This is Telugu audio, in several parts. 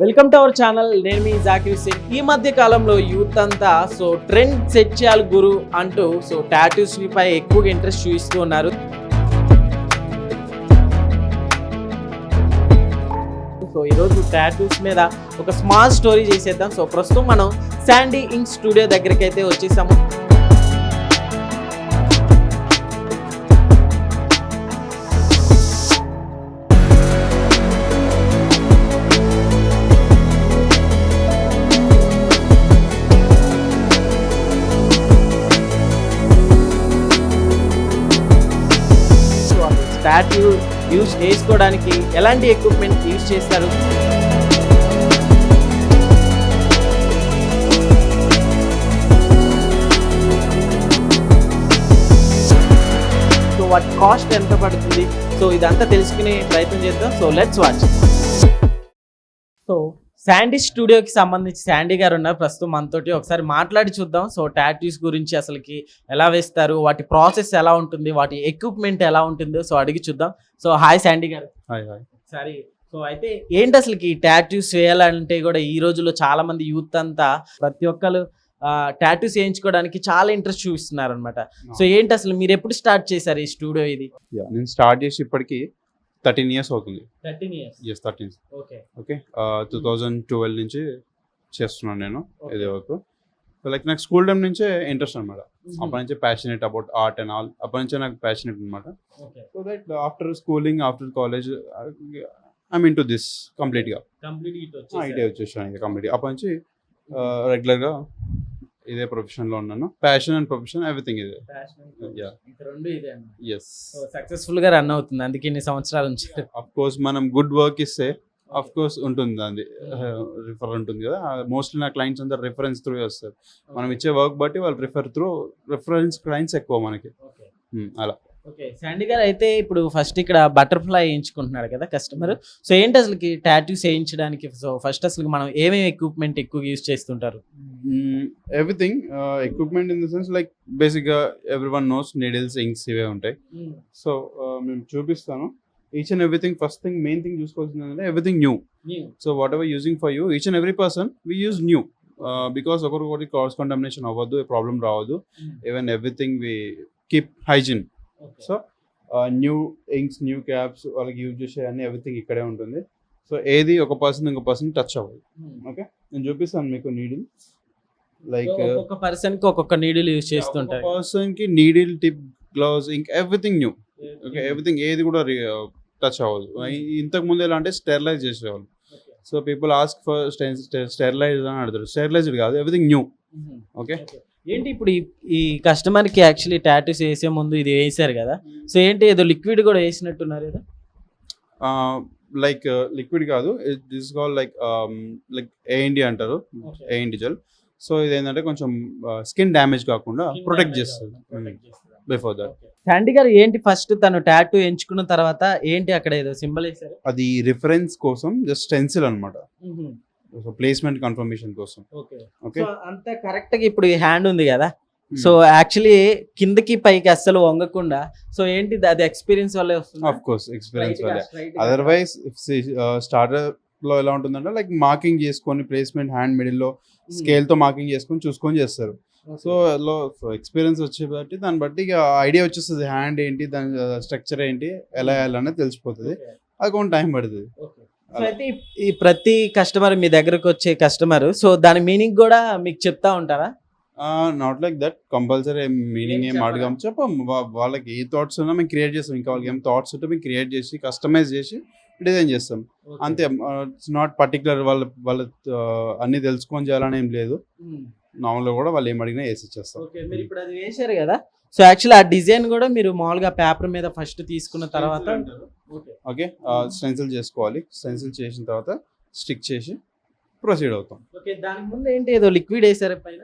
Welcome to our channel. నేను మీ జాకిర్ హుస్సేన్. ఈ మధ్య కాలంలో యూత్ అంతా ట్రెండ్ సెట్ చేయాలి గురు అంటూ టాటూస్ పై ఎక్కువగా ఇంట్రెస్ట్ చూపిస్తూ ఉన్నారు. ఈరోజు టాటూస్ మీద ఒక స్మాల్ స్టోరీ చేసేద్దాం. ప్రస్తుతం మనం శాండీ ఇంక్ స్టూడియో దగ్గరికి అయితే వచ్చేసాము. టాటూ యూజ్ చేసుకోవడానికి ఎలాంటి ఎక్విప్మెంట్ యూజ్ చేస్తారు, వాటి కాస్ట్ ఎంత పడుతుంది, ఇదంతా తెలుసుకునే ప్రయత్నం చేద్దాం. Let's watch. శాండీ స్టూడియోకి సంబంధించి శాండీ గారు ఉన్నారు ప్రస్తుతం మనతోటి. ఒకసారి మాట్లాడి చూద్దాం. టాటూస్ గురించి అసలుకి ఎలా వేస్తారు, వాటి ప్రాసెస్ ఎలా ఉంటుంది, వాటి ఎక్విప్మెంట్ ఎలా ఉంటుందో అడిగి చూద్దాం. హాయ్ శాండీ గారు. హాయ్. సరే, అయితే ఏంటి అసలుకి టాటూస్ వేయాలంటే కూడా ఈ రోజుల్లో చాలా మంది యూత్ అంతా ప్రతి ఒక్కరు టాటూస్ వేయించుకోవడానికి చాలా ఇంట్రెస్ట్ చూపిస్తున్నారు అనమాట. ఏంటి అసలు మీరు ఎప్పుడు స్టార్ట్ చేశారు ఈ స్టూడియో? ఇది నేను స్టార్ట్ చేసి ఇప్పటికి 13 years అవుతుంది. 13 years. Yes, 13. ఓకే 2012 నుంచి చేస్తున్నాను నేను ఇదే వర్క్. లైక్ నాకు స్కూల్ టైం నుంచే ఇంట్రెస్ట్ అనమాట. అప్పటి నుంచే passionate about art and all. అప్పటి నుంచే నాకు ప్యాషనేట్ అనమాట. So that after schooling, after college I'm in to this కంప్లీట్గా ఐడియా వచ్చేసాను కంప్లీట్గా. అప్పటి నుంచి రెగ్యులర్గా ఇదే ప్రొఫెషన్లో ఉన్నాను. ప్యాషన్ అండ్ ప్రొఫెషన్ ఎవ్రీథింగ్ ఇదే. సక్సెస్ఫుల్ గా రన్ అవుతుంది, అందుకే ఇన్ని సంవత్సరాల నుంచి. అఫ్ కోర్స్ మనం గుడ్ వర్క్ ఇస్తే అఫ్ కోర్స్ ఉంటుంది, అది రిఫర్ ఉంటుంది కదా. మోస్ట్లీ నా క్లయింట్స్ అంతా రిఫరెన్స్ త్రూ వస్తారు. మనం ఇచ్చే వర్క్ బట్టి వాళ్ళు రిఫరెన్స్ క్లయింట్స్ ఎక్కువ మనకి అలా. ఓకే శాండీ గారు, అయితే ఇప్పుడు ఫస్ట్ ఇక్కడ బటర్ఫ్లై వేయించుకుంటున్నాడు కదా కస్టమర్. ఏంటి అసలుకి టాటూస్ వేయించడానికి ఫస్ట్ అసలు మనం ఏమేమి ఎక్విప్మెంట్ ఎక్కువ యూజ్ చేస్తుంటారు? Everything equipment in the sense like బేసిక్గా everyone knows needles, inks ఇవే ఉంటాయి. సో మేము చూపిస్తాను each and everything. First thing main thing చూసుకోవాల్సింది అంటే everything new. So whatever using for you, each and every person we use new because ఒకరికి క్రాస్ కంటామినేషన్ అవ్వద్దు, ప్రాబ్లం రావద్దు. Even everything we keep hygiene. So new inks, new caps వాళ్ళకి యూజ్ చేసే అన్ని ఎవ్రీథింగ్ ఇక్కడే ఉంటుంది. సో ఏది ఒక పర్సన్ ఇంకో పర్సన్ టచ్ అవ్వదు. ఓకే నేను చూపిస్తాను మీకు నీడిల్. లైక్ ఒక్కొక్క పర్సన్ కి ఒక్కొక్క నీడిల్ యూజ్ చేస్తుంటారు. పర్సన్ కి నీడిల్, టిప్, గ్లౌజ్, ఇంక్ ఎవ్రీథింగ్ న్యూ. ఓకే ఎవ్రీథింగ్ ఏది కూడా టచ్ అవ్వదు. ఇంతకు ముందు ఎలా అంటే స్టెరిలైజ్ చేసేవాళ్ళు. So people ask for sterilize అని అడుగుతారు. స్టెరిలైజ్డ్ కాదు, ఎవ్రీథింగ్ న్యూ. ఓకే ఏంటి ఇప్పుడు ఈ కస్టమర్ కి యాక్చువల్లీ టాటూస్ వేసే ముందు ఇది వేసారు కదా, ఏంటి ఏదో లిక్విడ్ కూడా వేసినట్టున్నారు కదా? లైక్ లిక్విడ్ కాదు, దిస్ కాల్ లైక్ ఏఎన్డి అంటారు, ఏఎన్డి జెల్. సో ఇది ఏంటంటే కొంచెం స్కిన్ డ్యామేజ్ కాకుండా ప్రొటెక్ట్ చేస్తుంది బిఫోర్ దట్. శాండీ గారు, ఏంటి ఫస్ట్ తను టాటూ ఎంచుకున్న తర్వాత ఏంటి అక్కడ ఏదో సింబల్ వేసారు? అది రిఫరెన్స్ కోసం, జస్ట్ స్టెన్సిల్ అనమాట, ప్లేస్మెంట్ కన్ఫర్మేషన్ కోసం. ఓకే అంత కరెక్ట్ గా ఇప్పుడు ఈ హ్యాండ్ ఉంది కదా, యాక్చువల్లీ కిందకి పైకి అస్సలు వంగకుండా ఏంటి అది ఎక్స్పీరియన్స్ వల్లే వస్తుంది? ఆఫ్ కోర్స్ ఎక్స్పీరియన్స్ వల్లే. అదర్వైజ్ స్టార్టర్ లో ఎలా ఉంటుందంటే లైక్ మార్కింగ్ చేసుకొని ప్లేస్మెంట్ హ్యాండ్ మిడిల్ లో స్కేల్ తో మార్కింగ్ చేసుకొని చూసుకొని చేస్తారు. సో ఎక్స్పీరియన్స్ వచ్చే బట్టి దాన్ని బట్టి ఐడియా వచ్చేస్తుంది, హ్యాండ్ ఏంటి, దాని స్ట్రక్చర్ ఏంటి, ఎలా వేయాలనేది తెలిసిపోతుంది. అది కొంచెం టైం పడుతుంది. అయితే ఈ ప్రతి కస్టమర్ మీ దగ్గరకు వచ్చే కస్టమర్ దాని మీనింగ్ కూడా మీకు చెప్తా ఉంటారా? Not like that compulsory meaning ఏం అడగాం, చెప్పం. వాళ్ళకి ఏ థాట్స్ ఉన్నా మేము క్రియేట్ చేస్తాం. ఇంకా వాళ్ళకి ఏం థాట్స్ ఉంటే మేము క్రియేట్ చేసి కస్టమైజ్ చేసి డిజైన్ చేస్తాం అంతే. ఇట్స్ నాట్ పర్టికులర్ వాళ్ళ అన్ని తెలుసుకొని చేయాలని ఏం లేదు. నార్మల్గా కూడా వాళ్ళు ఏం అడిగినా వేసి ఇచ్చేస్తాం. మీరు ఇప్పుడు అది వేసారు కదా, యాక్చువల్లీ ఆ డిజైన్ కూడా మీరు మామూలుగా పేపర్ మీద ఫస్ట్ తీసుకున్న తర్వాత ఓకే స్టెన్సిల్ చేసుకోవాలి. స్టెన్సిల్ చేసిన తర్వాత స్టిక్ చేసి ప్రొసీడ్ అవుతాం. ఓకే దానికి ముందు ఏంటి ఏదో లిక్విడ్ వేసారు పైన,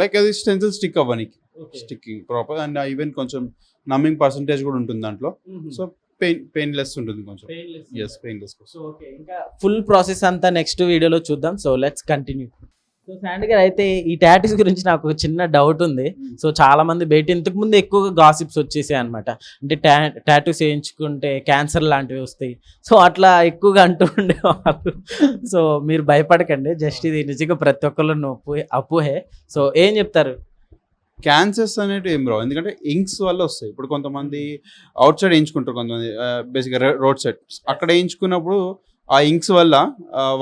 లైక్ అది స్టెన్సిల్ స్టిక్ అవ్వడానికి, స్టిక్కింగ్ ప్రాపర్. అండ్ ఈవెన్ కొంచెం నమ్మింగ్ పర్సంటేజ్ కూడా ఉంటుంది దాంట్లో. సో పెయిన్లెస్ ఉంటుంది కొంచెం. పెయిన్లెస్. ఇంకా ఫుల్ ప్రాసెస్ అంతా నెక్స్ట్ వీడియోలో చూద్దాం. Let's continue. సో శాండీ గారు అయితే ఈ టాటూస్ గురించి నాకు ఒక చిన్న డౌట్ ఉంది. సో చాలా మంది బయట ఇంతకు ముందు ఎక్కువగా గాసిప్స్ వచ్చేసాయి అనమాట. అంటే టాటూస్ వేయించుకుంటే క్యాన్సర్ లాంటివి వస్తాయి. సో అట్లా ఎక్కువగా అంటూ ఉండేవాళ్ళు. సో మీరు భయపడకండి, జస్ట్ ఇది నిజంగా ప్రతి ఒక్కళ్ళు అపోహే. సో ఏం చెప్తారు? క్యాన్సర్స్ అనేవి ఏం రావు, ఎందుకంటే ఇంక్స్ వల్ల వస్తాయి. ఇప్పుడు కొంతమంది అవుట్ సైడ్ వేయించుకుంటారు, కొంతమంది బేసిక్గా రోడ్ సైడ్ అక్కడ వేయించుకున్నప్పుడు ఆ ఇంక్స్ వల్ల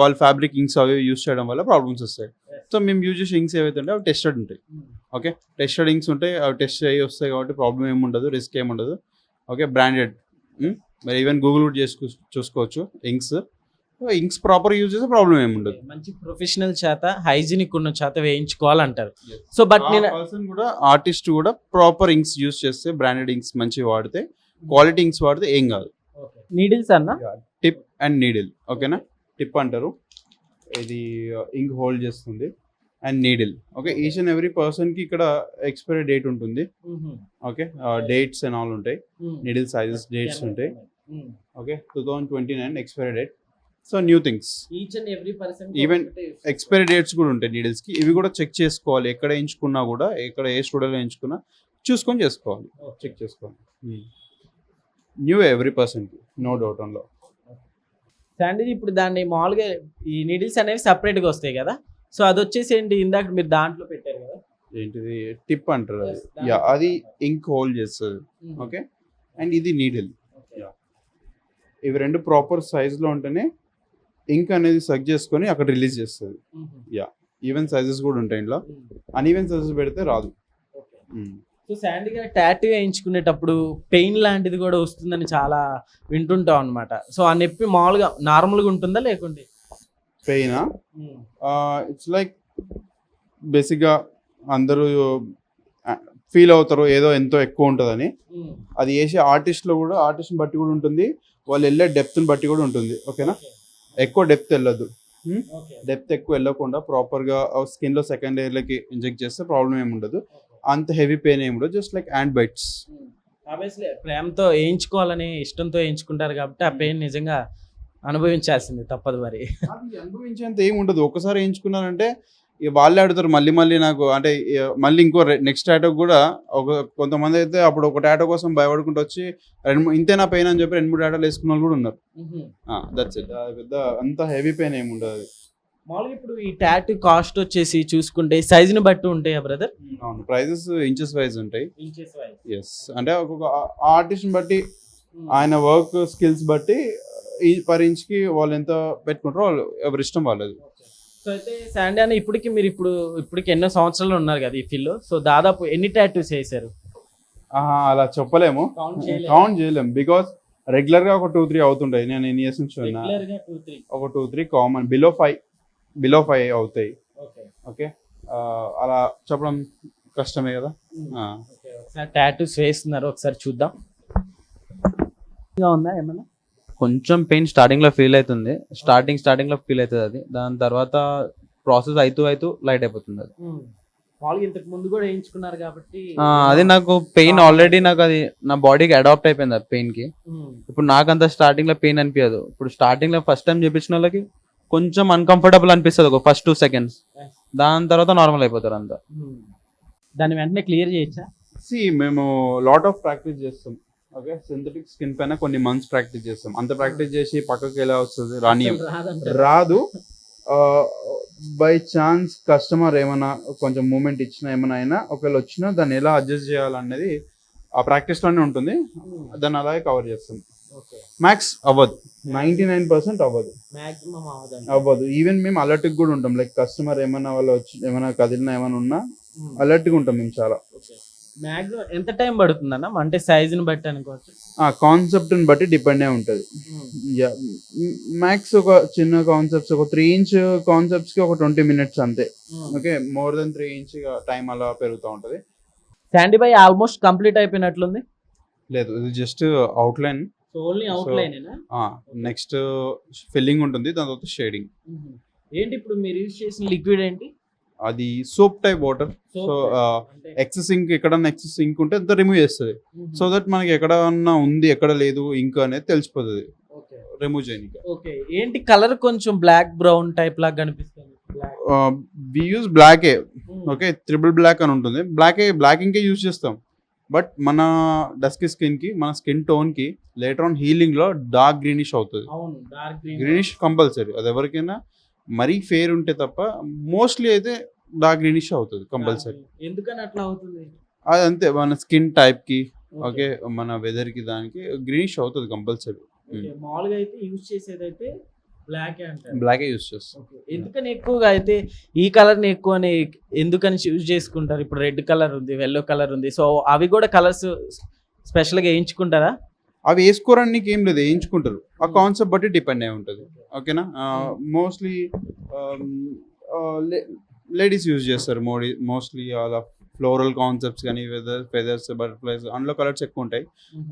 వాళ్ళ ఫ్యాబ్రిక్ ఇంక్స్ అవి యూస్ చేయడం వల్ల ప్రాబ్లమ్స్ వస్తాయి. సో మేము యూజ్ చేసే ఇంక్స్ ఏవైతే ఉంటాయి అవి టెస్టెడ్ ఉంటాయి. ఓకే, టెస్టెడ్ ఇంక్స్ ఉంటాయి, అవి టెస్ట్ అయ్యి వస్తాయి కాబట్టి ప్రాబ్లం ఏముండదు, రిస్క్ ఏముండదు. Okay, branded. మరి ఈవెన్ గూగుల్ కూడా చూసుకోవచ్చు ఇంక్స్. ఇంక్స్ ప్రాపర్ యూజ్ చేస్తే ప్రాబ్లం ఏముండదు. మంచి ప్రొఫెషనల్ చేత, హైజీనిక్ ఉన్న చేత వేయించుకోవాలంటారు. సో బట్ నేను పర్సన్ కూడా, ఆర్టిస్ట్ కూడా ప్రాపర్ ఇంక్స్ యూజ్ చేస్తే, బ్రాండెడ్ ఇంక్స్ మంచిగా వాడితే, క్వాలిటీ ఇంక్స్ వాడితే ఏం కాదు. నీడిల్స్ అన్న టిప్ అండ్ నీడిల్. ఓకేనా, టిప్ అంటారు, ఇది ఇంక్ హోల్డ్ చేస్తుంది, and needle. Okay, each and every person కి ఇక్కడ ఎక్స్పైరీ డేట్ ఉంటుంది. ఓకే, డేట్స్ అండ్ ఆల్ ఉంటాయి, నీడిల్ సైజెస్ డేట్స్ ఉంటాయి. Okay, 2029 expiry date. So new things, each and every person even expiry dates కూడా ఉంటాయి నీడిల్స్ కి. ఇవి కూడా చెక్ చేసుకోవాలి, ఎక్కడ ఎంచుకున్నా కూడా, ఎక్కడ ఏ స్టూడియోలో ఎంచుకున్నా చూసుకొని చేసుకోవాలి, చెక్ చేసుకోవాలి. న్యూ ఎవ్రీ పర్సన్ కి, నో డౌట్ ఆన్ లో. శాండీ ఇప్పుడు దాన్ని మామూలుగా ఈ నీడిల్స్ అనేవి separate గా వస్తాయి కదా. సో అది వచ్చేసి ఏంటి, ఇందాక మీరు దాంట్లో పెట్టారు కదా, ఏంటిది టిప్ అంటారు అది. యా, అది ఇంక్ హోల్డ్ చేస్తుంది. ఓకే, అండ్ ఇది నీడిల్. ఇవి రెండు ప్రాపర్ సైజ్ లో ఉంటేనే ఇంక్ అనేది సక్ చేసుకొని అక్కడ రిలీజ్ చేస్తుంది. యా, ఈవెన్ సైజెస్ కూడా ఉంటాయి ఇంట్లో, అన్ఈవెన్ సైజెస్ పెడితే రాదు. సో శాండీ గారు టాటూ వేయించుకునేటప్పుడు పెయిన్ లాంటిది కూడా వస్తుందని చాలా వింటుంటాం అనమాట. సో ఆ నొప్పి మామూలుగా నార్మల్గా ఉంటుందా లేకుంటే? పెయినా, ఇట్స్ లైక్ బేసిక్గా అందరూ ఫీల్ అవుతారు ఏదో ఎంతో ఎక్కువ ఉంటుందని. అది వేసే ఆర్టిస్ట్లో కూడా, ఆర్టిస్ట్ని బట్టి కూడా ఉంటుంది, వాళ్ళు వెళ్ళే డెప్త్ని బట్టి కూడా ఉంటుంది. ఓకేనా, ఎక్కువ డెప్త్ వెళ్ళదు. డెప్త్ ఎక్కువ వెళ్ళకుండా ప్రాపర్గా స్కిన్లో సెకండ్ లేయర్లకి ఇంజెక్ట్ చేస్తే ప్రాబ్లం ఏమి ఉండదు, అంత హెవీ పెయిన్ ఏమి ఉండదు, just like hand bites. Obviously ప్రేమతో వేయించుకోవాలని ఇష్టంతో వేయించుకుంటారు కాబట్టి ఆ పెయిన్ నిజంగా అనుభవించాల్సింది, తప్పదు మరి. అది అనుభవించేంత ఏమి ఉండదు. ఒకసారి వేయించుకున్నారంటే ఇక వాళ్ళే అడుగుతారు మళ్ళీ మళ్ళీ నాకు, అంటే మళ్ళీ ఇంకో నెక్స్ట్ టాటో కూడా. కొంతమంది అయితే అప్పుడు ఒక టాటో కోసం భయపడుకుంటూ వచ్చి ఇంతేనా పెయిన్ అని చెప్పి 2-3 టాటోలు వేసుకున్న వాళ్ళు కూడా ఉన్నారు. దట్స్ ఇట్, పెద్ద అంత హెవీ పెయిన్ ఏమి ఉండదు. మామూలుగా ఇప్పుడు ఈ టాటూ కాస్ట్ వచ్చేసి చూసుకుంటే సైజుని బట్టి ఉంటాయా బ్రదర్? అవును, ప్రైజెస్ ఇంచెస్ వైజ్ ఉంటాయి. ఎస్, అంటే ఒక్కొక్క ఆర్టిస్ట్ని బట్టి, ఆయన వర్క్ స్కిల్స్ బట్టి పర్ ఇంచ్కి వాళ్ళు ఎంత పెట్టుకుంటారో వాళ్ళు ఎవరి ఇష్టం వాళ్ళది. సో అయితే శాండీ అని ఇప్పటికి ఎన్నో సంవత్సరాలు ఉన్నారు కదా ఈ ఫీల్డ్. సో దాదాపు ఎన్ని టాటూస్ వేసారు? అలా చెప్పలేము, కౌంట్ చేయలేము, బికాస్ రెగ్యులర్ గా ఒక 2-3 అవుతుంటాయి. నేను ఎన్ని ఇయర్స్ నుంచి ఉన్నా, ఒక 2-3 కామన్, బిలో 5 అవుతాయి. ఓకే, అలా చెప్పడం కష్టమే కదా. టాటూస్ వేస్తున్నారు, ఒకసారి చూద్దాం. ఉందా ఏమన్నా? కొంచెం పెయిన్ స్టార్టింగ్ లో ఫీల్ అవుతుంది, స్టార్టింగ్ లో ఫీల్ అవుతుంది అది. దాని తర్వాత ప్రాసెస్ అవుతూ లైట్ అయిపోతుంది అది. ఇంతకు ముందు కూడా వేయించుకున్నారు కాబట్టి అది నాకు పెయిన్ ఆల్రెడీ, నాకు అది నా బాడీకి అడాప్ట్ అయిపోయింది ఆ పెయిన్ కి. ఇప్పుడు నాకంత స్టార్టింగ్ లో పెయిన్ అనిపించదు. ఇప్పుడు స్టార్టింగ్ లో ఫస్ట్ టైం చేపించిన వాళ్ళకి కొంచెం అన్కంఫర్టబుల్ అనిపిస్తుంది ఒక ఫస్ట్ 2 seconds. దాని తర్వాత నార్మల్ అయిపోతారు అంతా. దాన్ని వెంటనే క్లియర్ చేయొచ్చా? మేము లాట్ ఆఫ్ ప్రాక్టీస్ చేస్తాం. ఓకే, సింథటిక్ స్కిన్ పైన కొన్ని మంత్స్ ప్రాక్టీస్ చేస్తాం. అంత ప్రాక్టీస్ చేసి పక్కకి ఎలా వస్తుంది, రాదు. బై ఛాన్స్ కస్టమర్ ఏమైనా కొంచెం మూమెంట్ ఇచ్చినా, ఏమైనా అయినా ఒకవేళ వచ్చినా దాన్ని ఎలా అడ్జస్ట్ చేయాలనేది ఆ ప్రాక్టీస్లోనే ఉంటుంది. దాన్ని అలాగే కవర్ చేస్తాం. మ్యాక్స్ అవ్వదు, 99% అవ్వదు. ఈవెన్ మేము అలర్ట్గా కూడా ఉంటాం. లైక్ కస్టమర్ ఏమైనా వాళ్ళు వచ్చి ఏమైనా కదిలినా ఏమైనా ఉన్నా అలర్ట్గా ఉంటాం మేము చాలా. మాక్సిమం ఎంత టైం పడుతుంది అన్న, అంటే సైజుని బట్టి అనుకోవచ్చు? కాన్సెప్ట్ని బట్టి డిపెండ్ అయి ఉంటుంది. మ్యాక్స్ ఒక చిన్న కాన్సెప్ట్స్, ఒక 3 inch కాన్సెప్ట్స్కి ఒక 20 minutes అంతే. Okay, more than 3 inch time అలా పెరుగుతూ ఉంటుంది. శాండీ బై ఆల్మోస్ట్ కంప్లీట్ అయిపోయినట్లుంది. లేదు, ఇది just outline. Only outline. Next filling ఉంటుంది, దాని తర్వాత షేడింగ్. ఏంటి ఇప్పుడు మీరు యూజ్ చేసిన లిక్విడ్ ఏంటి? అది soap type water. So excess ink, ఎక్కడన్నా ఎక్సెస్ ఇంక్ ఉంటే అంతా రిమూవ్ చేస్తుంది. సో దట్ మనకి ఎక్కడన్నా ఉంది ఎక్కడ లేదు ఇంక్ అనేది తెలిసిపోతుంది రిమూవ్ చేయడానికి. ఓకే, ఏంటి కలర్ కొంచెం బ్లాక్ బ్రౌన్ టైప్ లాగా కనిపిస్తుంది? వి యూజ్ బ్లాకే. ఓకే, ట్రిపుల్ బ్లాక్ అని ఉంటుంది. బ్లాక్ ఇంకే యూజ్ చేస్తాం. బట్ మన డస్కీ స్కిన్కి, మన స్కిన్ టోన్కి లేటర్ ఆన్ హీలింగ్లో డార్క్ గ్రీనిష్ అవుతుంది. అవును, డార్క్ గ్రీనిష్ కంపల్సరీ, అది ఎవరికైనా మరీ ఫేర్ ఉంటే తప్ప మోస్ట్లీ అయితే డార్క్ గ్రీనిష్ అవుతుంది కంపల్సరీ. ఎందుకని అట్లా అవుతుంది? అది అంతే, మన స్కిన్ టైప్కి, ఓకే, మన వెదర్కి దానికి గ్రీనిష్ అవుతుంది కంపల్సరీ. మామూలుగా అయితే యూజ్ చేసేది అయితే బ్లాక్ అంటారు. బ్లాకే యూజ్ చేస్తాం. ఎందుకని ఎక్కువగా అయితే ఈ కలర్ ని ఎక్కువని ఎందుకని యూజ్ చేసుకుంటారు? ఇప్పుడు రెడ్ కలర్ ఉంది, ఎల్లో కలర్ ఉంది, సో అవి కూడా కలర్స్ స్పెషల్ గా వేయించుకుంటారా? అవి వేసుకోవడానికి ఏం లేదు, వేయించుకుంటారు. ఆ కాన్సెప్ట్ బట్టి డిపెండ్ అయి ఉంటుంది. ఓకేనా, మోస్ట్లీ లేడీస్ యూజ్ చేస్తారు మోస్ట్లీ అలా ఫ్లోరల్ కాన్సెప్ట్స్ కానీ ఫెదర్స్, బటర్ఫ్లైస్, అందులో కలర్స్ ఎక్కువ ఉంటాయి.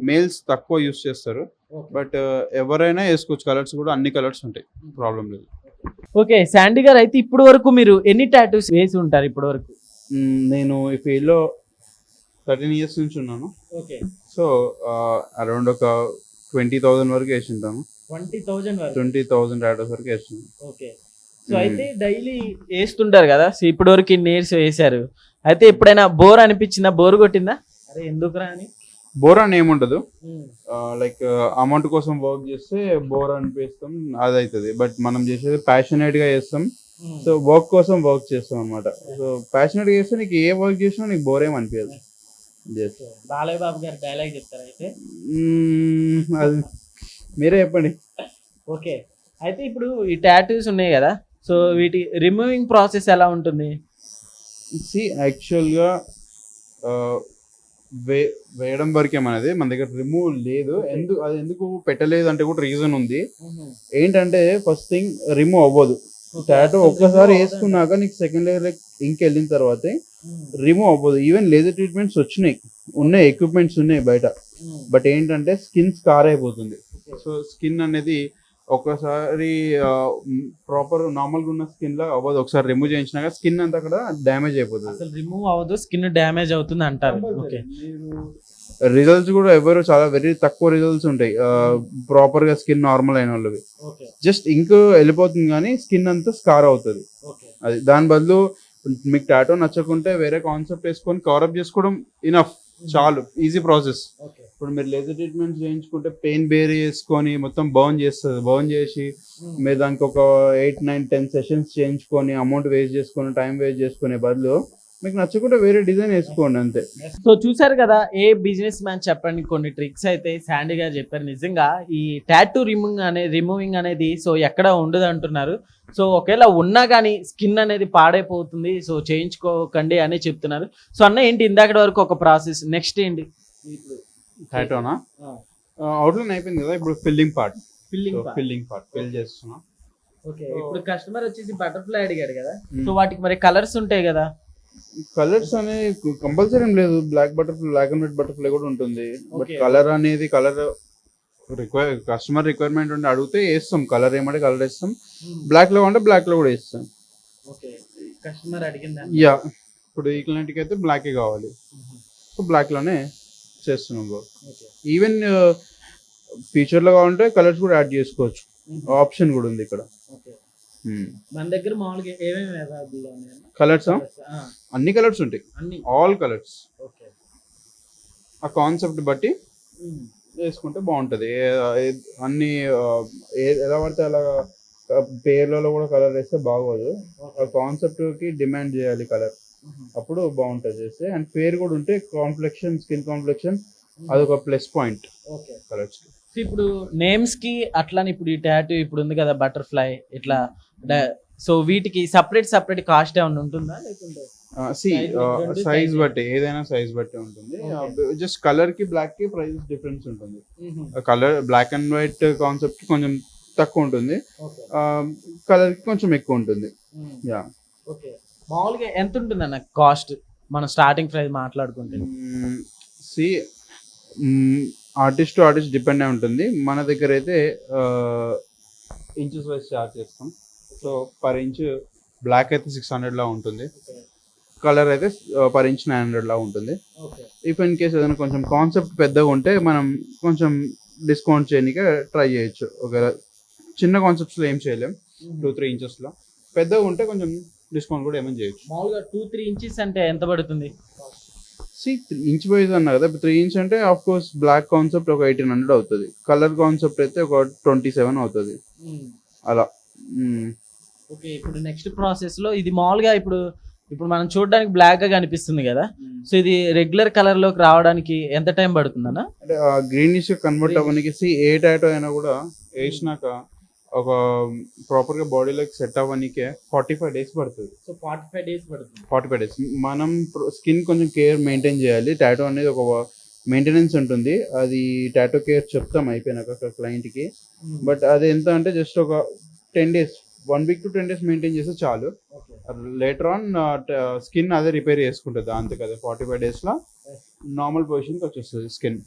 మేల్స్ తక్కువ యూజ్ చేస్తారు. బట్ ఎవరైనా వేసుకోవచ్చు, కలర్స్ కూడా అన్ని కలర్స్ ఉంటాయి, ప్రాబ్లం లేదు. ఓకే, శాండీ గారు అయితే ఇప్పుడు వరకు మీరు ఎన్ని టాటూస్ వేసి ఉంటారు ఇప్పటి వరకు? నేను ఈ ఫీల్డ్లో 13 years నుంచి ఉన్నాను. ఓకే, సో అరౌండ్ ఒక 20,000 వరకు వేసి ఉంటాను. 20,000 టాటూస్ వరకు వేస్తున్నాను. ఓకే, సో అయితే డైలీ వేస్తుంటారు కదా, సో ఇప్పటి వరకు ఇన్ని ఇయర్స్ వేసారు. అయితే ఎప్పుడైనా బోర్ అనిపించిందా? బోర్ కొట్టిందా? అరే ఎందుకురా అని? బోర్ అని ఏముండదు. లైక్ అమౌంట్ కోసం వర్క్ చేస్తే బోర్ అనిపిస్తాం, అది అవుతుంది. బట్ మనం చేసేది ప్యాషనేట్ గా చేస్తాం. సో వర్క్ కోసం వర్క్ చేస్తాం అనమాట. సో ప్యాషనేట్ గా చేస్తే నీకు ఏ వర్క్ చేసినా నీకు బోర్ ఏం అనిపించదు. బాలయ్య బాబు గారు డైలాగ్ చెప్తారు అయితే? అది మీరే చెప్పండి. ఓకే, అయితే ఇప్పుడు ఈ టాటూస్ ఉన్నాయి కదా, సో వీటి రిమూవింగ్ ప్రాసెస్ ఎలా ఉంటుంది? యాక్చువల్గా వేయడం వరకే మనది, మన దగ్గర రిమూవ్ లేదు. అది ఎందుకు పెట్టలేదు అంటే కూడా రీజన్ ఉంది. ఏంటంటే ఫస్ట్ థింగ్, రిమూవ్ అవ్వదు. టాటూ ఒక్కసారి వేసుకున్నాక నీకు సెకండ్ లేయర్ ఇంక వెళ్ళిన తర్వాత రిమూవ్ అవ్వదు. ఈవెన్ లేజర్ ట్రీట్మెంట్స్ ఉన్నాయి, ఎక్విప్మెంట్స్ ఉన్నాయి బయట. బట్ ఏంటంటే స్కిన్ స్కార్ అయిపోతుంది. సో స్కిన్ అనేది ఒకసారి ప్రాపర్ నార్మల్గా ఉన్న స్కిన్ లా అవ్వదు. ఒకసారి రిమూవ్ చేయించినాక స్కిన్ అంతా అక్కడ డ్యామేజ్ అయిపోతుంది. అసలు రిమూవ్ అవ్వదు, స్కిన్ డ్యామేజ్ అవుతుంది అంటారు. ఓకే, రిజల్ట్స్ కూడా చాలా వెరీ తక్కువ రిజల్ట్స్ ఉంటాయి ప్రాపర్ గా స్కిన్ నార్మల్ అయిన వాళ్ళవి. జస్ట్ ఇంక్ వెళ్ళిపోతుంది కానీ స్కిన్ అంతా స్కార్ అవుతుంది. అది దాని బదులు మీకు టాటూ నచ్చకుంటే వేరే కాన్సెప్ట్ వేసుకొని కవరప్ చేసుకోవడం ఇనఫ్, చాలు, ఈజీ ప్రాసెస్. ఇప్పుడు మీరు లేజర్ ట్రీట్మెంట్ చేయించుకుంటే పెయిన్ బేర్ చేసుకొని మొత్తం బర్న్ చేసి మీరు దానికి ఒక 8, 9, 10 సెషన్స్ చేయించుకొని అమౌంట్ వేస్ట్ చేసుకొని టైం వేస్ట్ చేసుకునే బదులు మీకు నచ్చకుండా వేరే డిజైన్ వేసుకోండి అంతే. సో చూసారు కదా, ఏ బిజినెస్ మ్యాన్ చెప్పండి కొన్ని ట్రిక్స్ అయితే శాండీ గారు చెప్పారు. నిజంగా ఈ టాటూ రిమూవింగ్ అనేది సో ఎక్కడ ఉండదు అంటున్నారు. సో ఒకవేళ ఉన్నా కానీ స్కిన్ అనేది పాడైపోతుంది, సో చేయించుకోకండి అని చెప్తున్నారు. సో అన్న ఏంటి ఇందాక వరకు ఒక ప్రాసెస్, నెక్స్ట్ ఏంటి? టాటూనా అవుట్లైన్ అయిపోయింది కదా, ఇప్పుడు ఫిల్లింగ్ పార్ట్ ఫిల్ చేస్తున్నా. ఓకే, ఇప్పుడు కస్టమర్ వచ్చేసి బటర్ఫ్లై అడిగాడు కదా, సో వాటికి మరి కలర్స్ ఉంటాయి కదా? కలర్స్ అనేది కంపల్సరీ ఏం లేదు. బ్లాక్ అండ్ వైట్ బటర్ఫ్లై కూడా ఉంటుంది. బట్ కలర్ అనేది కస్టమర్ రిక్వైర్మెంట్ ఉండి అడిగితే వేస్తాం. కలర్ ఏమంటే కలర్ వేస్తాం, బ్లాక్ లో అంటే బ్లాక్ లో కూడా వేస్తాం. కస్టమర్ అడిగిందా? యా, ఇప్పుడు ఈ క్లయింట్కి అయితే బ్లాకే కావాలి, సో బ్లాక్ లోనే చేస్తున్నాం. ఈవెన్ ఫ్యూచర్ లో కావాలంటే కలర్స్ కూడా యాడ్ చేసుకోవచ్చు, ఆప్షన్ కూడా ఉంది ఇక్కడ. మన దగ్గర మామూలుగా ఏమేమి అవైలబుల్ ఉన్నాయి? కలర్స్ అన్ని కలర్స్ ఉంటాయి, ఆల్ కలర్స్. ఆ కాన్సెప్ట్ బట్టి వేసుకుంటే బాగుంటది. అన్ని ఎలా పడితే అలా పేర్లలో కూడా కలర్ వేస్తే బాగోదు. ఆ కాన్సెప్ట్ కి డిమాండ్ చేయాలి కలర్, అప్పుడు బాగుంటది చేస్తే. అండ్ పేరు కూడా ఉంటే కాంప్లెక్షన్, స్కిన్ కాంప్లెక్షన్, అదొక ప్లస్ పాయింట్ కలర్స్ కి. ఇప్పుడు నేమ్స్ కి అట్లానే ఇప్పుడు ఈ టాటూ ఇప్పుడు ఉంది కదా బటర్ఫ్లై ఇట్లా, సో వీటికి సపరేట్ కాస్ట్ ఏమైనా ఉంటుందా లేకుంటే? సైజ్ బట్టి, ఏదైనా సైజ్ బట్టి ఉంటుంది. జస్ట్ కలర్ కి బ్లాక్ కి ప్రైస్ డిఫరెన్స్ ఉంటుంది. Colour black and white concept కి కొంచెం తక్కువ ఉంటుంది, కలర్ కి కొంచెం ఎక్కువ ఉంటుంది. Yeah, okay. మామూలుగా ఎంత ఉంటుంది అన్న కాస్ట్ మనం స్టార్టింగ్ ప్రైస్ మాట్లాడుకుంటే? ఆర్టిస్ట్ టు ఆర్టిస్ట్ డిపెండ్ అయి ఉంటుంది. మన దగ్గర అయితే ఇంచెస్ వైజ్ చార్జ్ చేస్తాం. సో పర్ ఇంచ్ బ్లాక్ అయితే 600 లా ఉంటుంది, కలర్ అయితే పర్ ఇంచ్ 900 లా ఉంటుంది. ఇఫ్ ఇన్ కేస్ ఏదైనా కొంచెం కాన్సెప్ట్ పెద్దగా ఉంటే మనం కొంచెం డిస్కౌంట్ చేయడానికి ట్రై చేయొచ్చు. ఒకవేళ చిన్న కాన్సెప్ట్స్లో ఏం చేయలేం, 2-3 ఇంచెస్లో. పెద్దగా ఉంటే కొంచెం డిస్కౌంట్ కూడా ఏమైనా చేయొచ్చు. మామూలుగా 2-3 ఇంచెస్ అంటే ఎంత పడుతుంది? 3 ఇంచ్ వైజ్ అన్నా కదా, 3 ఇంచ్ అంటే ఆఫ్ కోర్స్ బ్లాక్ కాన్సెప్ట్ ఒక 1800 అవుతుంది, కలర్ కాన్సెప్ట్ అయితే ఒక 27 అవుతుంది అలా. ఓకే, ఇప్పుడు నెక్స్ట్ ప్రాసెస్ లో ఇది మామూలుగా ఇప్పుడు మనం చూడడానికి బ్లాక్ గా కనిపిస్తుంది కదా, సో ఇది రెగ్యులర్ కలర్ లోకి రావడానికి ఎంత టైం పడుతుందన్నా? అంటే గ్రీనిష్ కన్వర్ట్ అవ్వడానికి ఏ టాటో అయినా కూడా వేసినాక ఒక ప్రాపర్ గా బాడీలోకి సెట్ అవ్వడానికే 45 days పడుతుంది. సో 45 days పడుతుంది. 45 days మనం స్కిన్ కొంచెం కేర్ మెయింటైన్ చేయాలి. టాటో అనేది ఒక మెయింటెనెన్స్ ఉంటుంది, అది టాటో కేర్ చెప్తాం అయిపోయినాక క్లయింట్ కి. బట్ అది ఎంత అంటే జస్ట్ ఒక 10 days, 1 week to 10 days maintain చేస్తే చాలు. లేటర్ ఆన్ స్కిన్ అదే రిపేర్ చేసుకుంటుంది అంతే కదా. 45 days లో నార్మల్ పొజిషన్కి వచ్చేస్తుంది స్కిన్.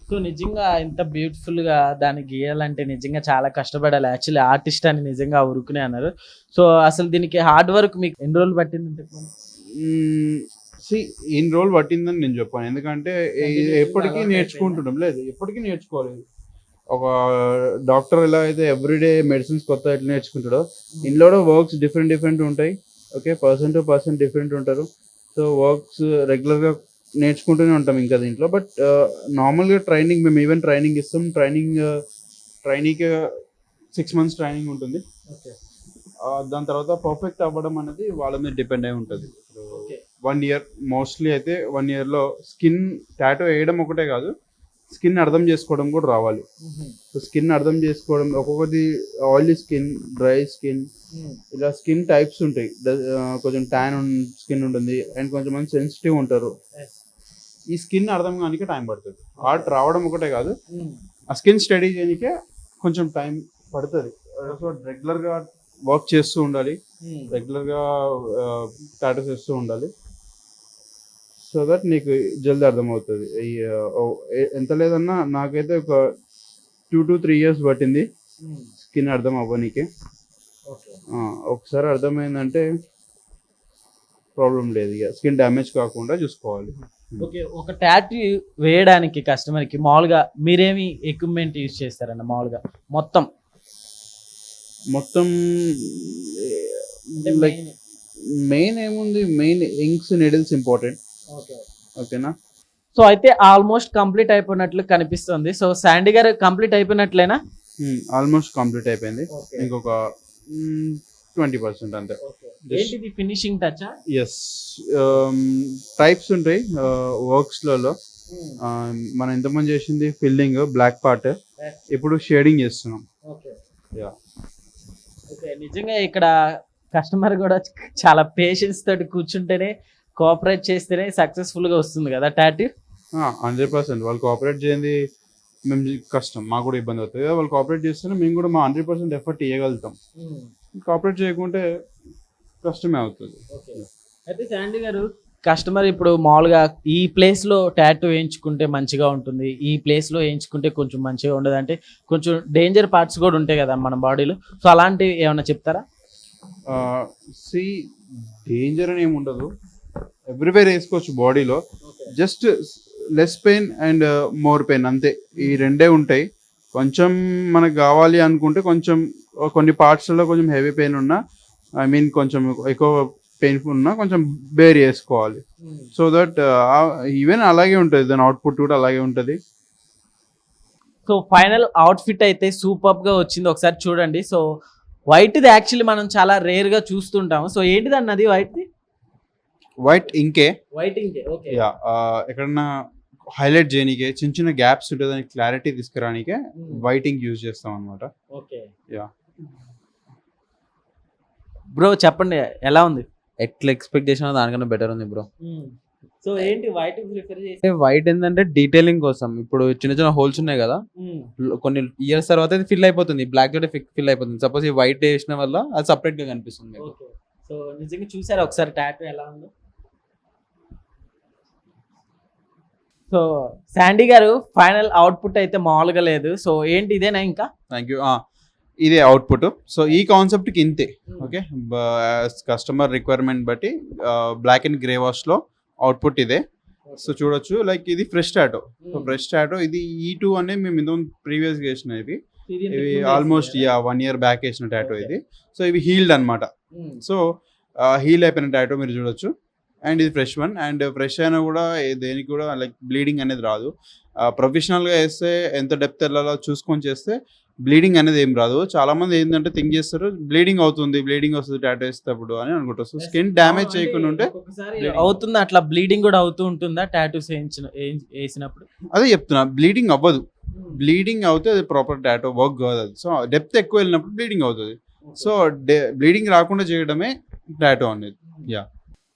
సో నిజంగా ఇంత బ్యూటిఫుల్ గా దాన్ని గీయాలంటే నిజంగా చాలా కష్టపడాలి. యాక్చువల్లీ ఆర్టిస్ట్ అని నిజంగా ఉరుకునే అన్నారు. సో అసలు దీనికి హార్డ్ వర్క్ మీకు ఎన్ని రోజులు పట్టింది? ఇన్ని రోజులు పట్టిందని నేను చెప్పాను, ఎందుకంటే ఎప్పటికీ నేర్చుకుంటున్నాం. లేదు, ఎప్పటికీ నేర్చుకోలేదు. ఒక డాక్టర్ ఎలా అయితే ఎవ్రీడే మెడిసిన్స్ కొత్త ఎట్లా నేర్చుకుంటాడో, ఇందులో కూడా వర్క్స్ డిఫరెంట్ ఉంటాయి. Okay, person to person different ఉంటారు. సో వర్క్స్ రెగ్యులర్గా నేర్చుకుంటూనే ఉంటాం ఇంకా దీంట్లో. బట్ నార్మల్గా ట్రైనింగ్ మేము ఈవెన్ ట్రైనింగ్ ఇస్తాం. ట్రైనింగ్కి 6 months ట్రైనింగ్ ఉంటుంది. దాని తర్వాత పర్ఫెక్ట్ అవ్వడం అనేది వాళ్ళ మీద డిపెండ్ అయి ఉంటుంది. 1 year మోస్ట్లీ అయితే 1 yearలో స్కిన్ టాటో వేయడం ఒకటే కాదు, స్కిన్ అర్థం చేసుకోవడం కూడా రావాలి. సో స్కిన్ అర్థం చేసుకోవడం, ఒక్కొక్కటి ఆయిలీ స్కిన్, డ్రై స్కిన్, ఇలా స్కిన్ టైప్స్ ఉంటాయి. కొంచెం ట్యాన్ స్కిన్ ఉంటుంది అండ్ కొంచెం మంది సెన్సిటివ్ ఉంటారు. ఈ స్కిన్ అర్థం కానికే టైం పడుతుంది. ఆర్ట్ రావడం ఒకటే కాదు, ఆ స్కిన్ స్టడీ చేయడానికే కొంచెం టైం పడుతుంది. సో రెగ్యులర్గా వర్క్ చేస్తూ ఉండాలి, రెగ్యులర్గా టాటోస్ చేస్తూ ఉండాలి. సో దట్ నీకు జల్దీ అర్థమవుతుంది. ఎంత లేదన్నా నాకైతే ఒక 2 to 3 years పట్టింది స్కిన్ అర్థం అవ్వనీకి. ఒకసారి అర్థమైందంటే ప్రాబ్లం లేదు, ఇక స్కిన్ డ్యామేజ్ కాకుండా చూసుకోవాలి. ఓకే, ఒక టాటూ వేయడానికి కస్టమర్కి మామూలుగా మీరేమి ఎక్విప్మెంట్ యూజ్ చేస్తారన్న? మామూలుగా మొత్తం లైక్ మెయిన్ ఏముంది, మెయిన్ ఇంక్స్, నీడిల్స్ ఇంపార్టెంట్. ఓకేనా? సో అయితే ఆల్మోస్ట్ కంప్లీట్ అయిపోయినట్లు కనిపిస్తుంది. సో శాండీ గారు కంప్లీట్ అయిపోయినట్లేనా? ఆల్మోస్ట్ కంప్లీట్ అయిపోయింది, ఇంకొక 20% అంతే. ఏంటిది ఫినిషింగ్ టచ్? ఎస్, టైప్స్ ఉంటాయి వర్క్స్లలో. మనం ఇంతకుముందు చేసింది ఫిల్లింగ్, బ్లాక్ పార్ట్, ఇప్పుడు షేడింగ్ చేస్తున్నాం. నిజంగా ఇక్కడ కస్టమర్ కూడా చాలా పేషెన్స్ తోటి కూర్చుంటేనే, కోఆపరేట్ చేస్తేనే సక్సెస్ఫుల్ గా వస్తుంది కదా టాటూ. 100%. వాళ్ళు కోఆపరేట్ చేయండి మేము కష్టం, మాకు కూడా ఇబ్బంది అవుతుంది. వాళ్ళు కోఆపరేట్ చేస్తేనే మేము కూడా మా 100% ఎఫర్ట్ ఇవ్వగలుగుతాం. కోఆపరేట్ చేయకుంటే కష్టమే అవుతుంది. అయితే శాండీ గారు, కస్టమర్ ఇప్పుడు మామూలుగా ఈ ప్లేస్ లో టాటూ వేయించుకుంటే మంచిగా ఉంటుంది, ఈ ప్లేస్ లో వేయించుకుంటే కొంచెం మంచిగా ఉండదు అంటే కొంచెం డేంజర్ పార్ట్స్ కూడా ఉంటాయి కదా మన బాడీలో, సో అలాంటివి ఏమైనా చెప్తారా? డేంజర్ అని ఏమి ఉండదు, ఎవ్రీవేర్ వేసుకోవచ్చు బాడీలో. Just less pain and more pain అంతే, ఈ రెండే ఉంటాయి. కొంచెం మనకు కావాలి అనుకుంటే కొంచెం కొన్ని పార్ట్స్లో కొంచెం హెవీ పెయిన్ ఉన్నా, ఐ మీన్ కొంచెం ఎక్కువ పెయిన్ఫుల్ ఉన్నా కొంచెం బేర్ చేసుకోవాలి. సో దట్ ఈవెన్ అలాగే ఉంటుంది, దాని అవుట్పుట్ కూడా అలాగే ఉంటుంది. సో ఫైనల్ అవుట్ఫిట్ అయితే సూపర్ గా వచ్చింది, ఒకసారి చూడండి. సో వైట్ది యాక్చువల్లీ మనం చాలా రేర్ గా చూస్తుంటాము. సో ఏంటిది అన్నది వైట్ది? వైట్ ఇంకే. వైట్ ఇంకే, ఓకే. యా, ఎక్కడన్నా హైలైట్ చేయనీకే, చిన్న చిన్న గ్యాప్స్ ఉంటుంది, దానికి క్లారిటీ తీసుకురానికే వైట్ ఇంక్ యూజ్ చేస్తాం అనమాట. ఓకే. యా బ్రో చెప్పండి ఎలా ఉంది? ఎట్లా ఎక్స్పెక్ట్ చేసినా దానికన్నా బెటర్ ఉంది బ్రో. సో ఏంటి వైట్ ప్రిఫర్ చేసి? వైట్ ఏంటంటే డీటెయిలింగ్ కోసం. ఇప్పుడు చిన్న చిన్న హోల్స్ ఉన్నాయి కదా, కొన్ని ఇయర్స్ తర్వాత అది ఫిల్ అయిపోతుంది, బ్లాక్ తోటి ఫిల్ అయిపోతుంది. సపోజ్ ఈ వైట్ వేసిన వల్ల అది సపరేట్ గా కనిపిస్తుంది. సో నిజంగా చూసారా ఒకసారి టాటూ ఎలా ఉందో? సో శాండీ గారు ఫైనల్ అవుట్పుట్ అయితే మామూలుగా లేదు. సో ఏంటి ఇదేనా ఇంకా? Thank you. ఇదే అవుట్పుట్. సో ఈ కాన్సెప్ట్కి ఇంతే. ఓకే, కస్టమర్ రిక్వైర్మెంట్ బట్టి బ్లాక్ అండ్ గ్రే వాష్లో అవుట్పుట్ ఇదే. సో చూడొచ్చు, లైక్ ఇది fresh tattoo. So fresh tattoo ఇది E2 అనే మేము ఇంతకుముందు ప్రీవియస్గా చేసినవి. ఇవి ఆల్మోస్ట్ 1 year బ్యాక్ వేసిన టాటో ఇది. సో ఇవి హీల్డ్ అనమాట. సో హీల్ అయిపోయిన టాటో మీరు చూడొచ్చు. అండ్ ఇది ఫ్రెష్ వన్. అండ్ ఫ్రెష్ అయినా కూడా దేనికి కూడా లైక్ బ్లీడింగ్ అనేది రాదు. ప్రొఫెషనల్గా వేస్తే ఎంత డెప్త్ వెళ్ళాలో చూసుకొని చేస్తే బ్లీడింగ్ అనేది ఏం రాదు. చాలా మంది ఏంటంటే థింక్ చేస్తారు బ్లీడింగ్ వస్తుంది టాటో వేసేటప్పుడు అని అనుకుంటారు. సో స్కిన్ డ్యామేజ్ చేయకుండా ఉంటే అవుతుంది. అట్లా బ్లీడింగ్ కూడా అవుతూ ఉంటుందా టాటూస్ వేసినప్పుడు? అదే చెప్తున్నా, బ్లీడింగ్ అవ్వదు. బ్లీడింగ్ అవుతే అది ప్రాపర్ టాటో వర్క్ కాదు అది. సో డెప్త్ ఎక్కువ వెళ్ళినప్పుడు బ్లీడింగ్ అవుతుంది. సో బ్లీడింగ్ రాకుండా చేయడమే టాటో అనేది.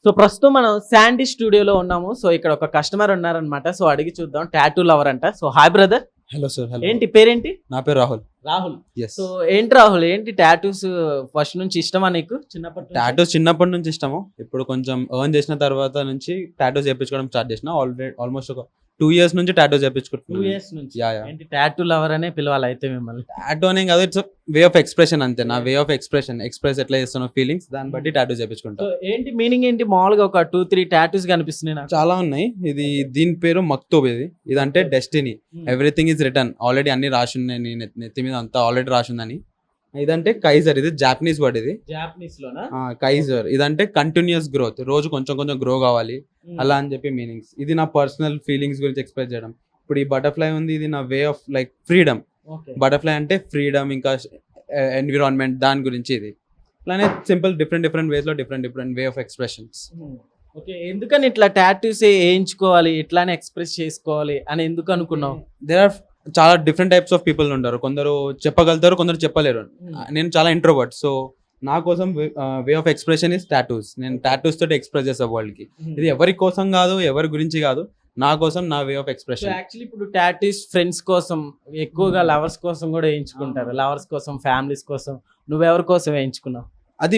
సో ప్రస్తుతం మనం శాండీ స్టూడియోలో ఉన్నాము. సో ఇక్కడ ఒక కస్టమర్ ఉన్నారనమాట. సో అడిగి చూద్దాం. టాటూ లవర్ అంట. So hi brother. Hello sir. Hello. ఏంటి పేరేంటి? నా పేరు రాహుల్. రాహుల్. ఎస్. సో ఏంటి రాహుల్, ఏంటి టాటూస్ ఫస్ట్ నుంచి ఇష్టమా నీకు? టాటూస్ చిన్నప్పటి నుంచి ఇష్టము. ఇప్పుడు కొంచెం ఎర్న్ చేసిన తర్వాత నుంచి టాటూస్ చేయించుకోవడం స్టార్ట్ చేసిన. ఆల్మోస్ట్ ఒక 2 years నుంచి టాటూస్ 2 చేయించుకుంటున్నాను. years నుంచి. ఏంటి టాటూ లవర్ అనే పిలవాలి అయితే మిమ్మల్ని? టాటూ అనే కాదు, ఇట్స్ వే ఆఫ్ ఎక్స్ప్రెషన్ అంతే. నా వే ఆఫ్ ఎక్స్ప్రెస్ ఎట్లా చేస్తున్నా ఫీలింగ్స్ దాన్ని బట్టి టాటూస్ చేయించుకుంటా. సో ఏంటి మీనింగ్ ఏంటి? మామూలుగా ఒక 2-3 టాటూస్ కనిపిస్తున్నాయి నాకు. చాలా ఉన్నాయి. ఇది దీని పేరు మక్తూబ్. ఇదంటే destiny. Everything is return. Already అన్ని రాసి ఉన్నాయి నీ నెత్తి మీద అంతా ఆల్రెడీ రాసి ఉందని. ఇదంటే కైజర్. ఇది జాపనీస్ వర్డ్. ఇది జాపనీస్ లోనా? కైజర్. ఇదంటే కంటిన్యూస్ గ్రోత్. రోజు కొంచెం కొంచెం గ్రో కావాలి అలా అని చెప్పి మీనింగ్స్. ఇది నా పర్సనల్ ఫీలింగ్స్ గురించి ఎక్స్ప్రెస్ చేయడం. ఇప్పుడు ఈ బటర్ఫ్లై ఉంది, ఇది నా way of like freedom. Butterfly అంటే ఫ్రీడమ్, ఇంకా ఎన్విరాన్మెంట్ దాని గురించి. ఇది అలానే సింపుల్ డిఫరెంట్ వేస్ లో different way of expressions. Okay, ఎందుకని ఇట్లా టాటూస్ వేయించుకోవాలి, ఇట్లానే ఎక్స్ప్రెస్ చేసుకోవాలి అని ఎందుకు అనుకున్నావు? దేర్ ఆర్ చాలా డిఫరెంట్ టైప్స్ ఆఫ్ పీపుల్ ఉంటారు. కొందరు చెప్పగలుగుతారు, కొందరు చెప్పలేరు. నేను చాలా ఇంట్రోవర్ట్. సో నా కోసం way of expression is tattoos. నేను టాటూస్ తోటి ఎక్స్ప్రెస్ చేస్తా వరల్డ్ కి. ఇది ఎవరి కోసం కాదు, ఎవరి గురించి కాదు, నా కోసం, నా వే ఆఫ్ ఎక్స్ప్రెషన్. యాక్చువల్లీ ఇప్పుడు టాటూస్ ఫ్రెండ్స్ కోసం ఎక్కువగా, లవర్స్ కోసం కూడా వేయించుకుంటారు. లవర్స్ కోసం, ఫ్యామిలీస్ కోసం. నువ్వెవరి కోసం వేయించుకున్నావు? అది